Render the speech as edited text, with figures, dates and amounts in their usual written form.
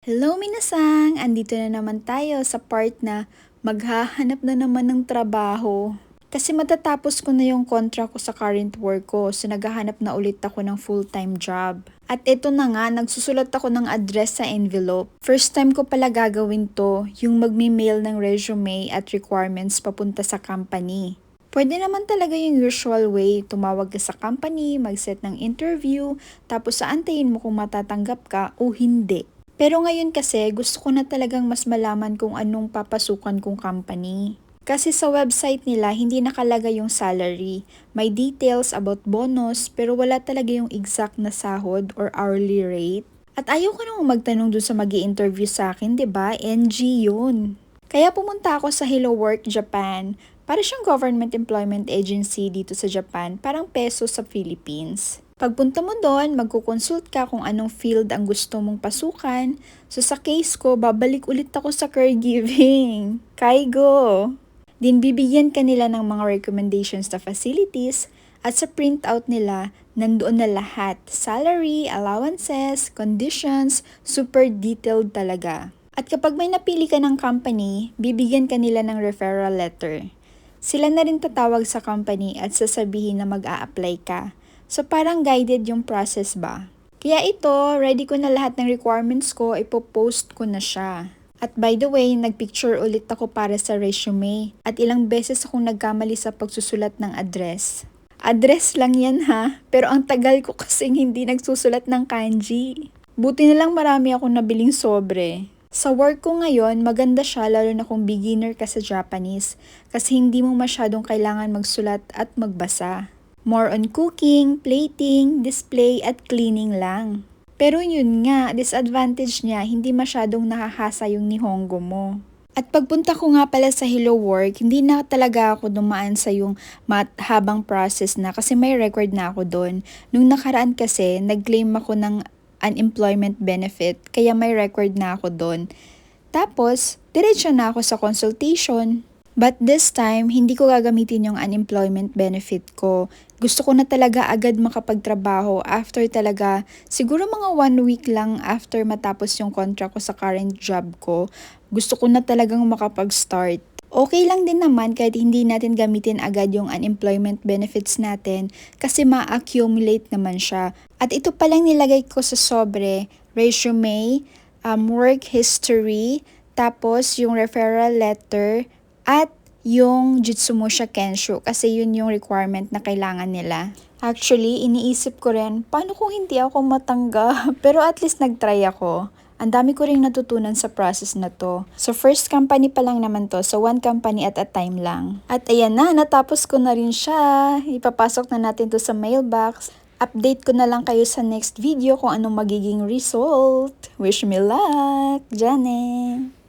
Hello minasang! Andito na naman tayo sa part na maghahanap na naman ng trabaho. Kasi matatapos ko na yung contract ko sa current work ko, so naghahanap na ulit ako ng full-time job. At ito na nga, nagsusulat ako ng address sa envelope. First time ko pala gagawin to, yung magme-mail ng resume at requirements papunta sa company. Pwede naman talaga yung usual way, tumawag ka sa company, mag-set ng interview, tapos aantayin mo kung matatanggap ka o hindi. Pero ngayon kasi gusto ko na talagang mas malaman kung anong papasukan kong company. Kasi sa website nila hindi nakalagay yung salary. May details about bonus pero wala talaga yung exact na sahod or hourly rate. At ayaw ko namang magtanong dun sa magi-interview sa akin, 'di ba? NG yun. Kaya pumunta ako sa Hello Work Japan. Para siyang government employment agency dito sa Japan, parang peso sa Philippines. Pagpunta mo doon, magkukonsult ka kung anong field ang gusto mong pasukan. So sa case ko, babalik ulit ako sa caregiving. Kaigo! Din bibigyan ka nila ng mga recommendations sa facilities at sa printout nila, nandoon na lahat. Salary, allowances, conditions, super detailed talaga. At kapag may napili ka ng company, bibigyan ka nila ng referral letter. Sila na rin tatawag sa company at sasabihin na mag-a-apply ka. So parang guided yung process ba? Kaya ito, ready ko na lahat ng requirements ko, ipopost ko na siya. At by the way, nagpicture ulit ako para sa resume at ilang beses akong nagkamali sa pagsusulat ng address. Address lang yan ha, pero ang tagal ko kasing hindi nagsusulat ng kanji. Buti na lang marami akong nabiling sobre. Sa work ko ngayon, maganda siya lalo na kung beginner ka sa Japanese kasi hindi mo masyadong kailangan magsulat at magbasa. More on cooking, plating, display at cleaning lang. Pero yun nga, disadvantage niya, hindi masyadong nakahasa yung Nihongo mo. At pagpunta ko nga pala sa Hello Work, hindi na talaga ako dumaan sa yung habang process na kasi may record na ako doon. Nung nakaraan kasi, nag-claim ako ng unemployment benefit, kaya may record na ako doon. Tapos, diretso na ako sa consultation. But this time, hindi ko gagamitin yung unemployment benefit ko. Gusto ko na talaga agad makapagtrabaho after talaga, siguro mga 1 week lang after matapos yung contract ko sa current job ko. Gusto ko na talagang makapag-start. Okay lang din naman kahit hindi natin gamitin agad yung unemployment benefits natin kasi ma-accumulate naman siya. At ito palang nilagay ko sa sobre, resume, work history, tapos yung referral letter, at yung Jitsumusha Kensho kasi yun yung requirement na kailangan nila. Actually, iniisip ko rin, paano kung hindi ako matanggap? Pero at least nag-try ako. Ang dami ko ring natutunan sa process na to. So first company pa lang naman to, so one company at a time lang. At ayan na, natapos ko na rin siya. Ipapasok na natin to sa mailbox. Update ko na lang kayo sa next video kung anong magiging result. Wish me luck! Jane!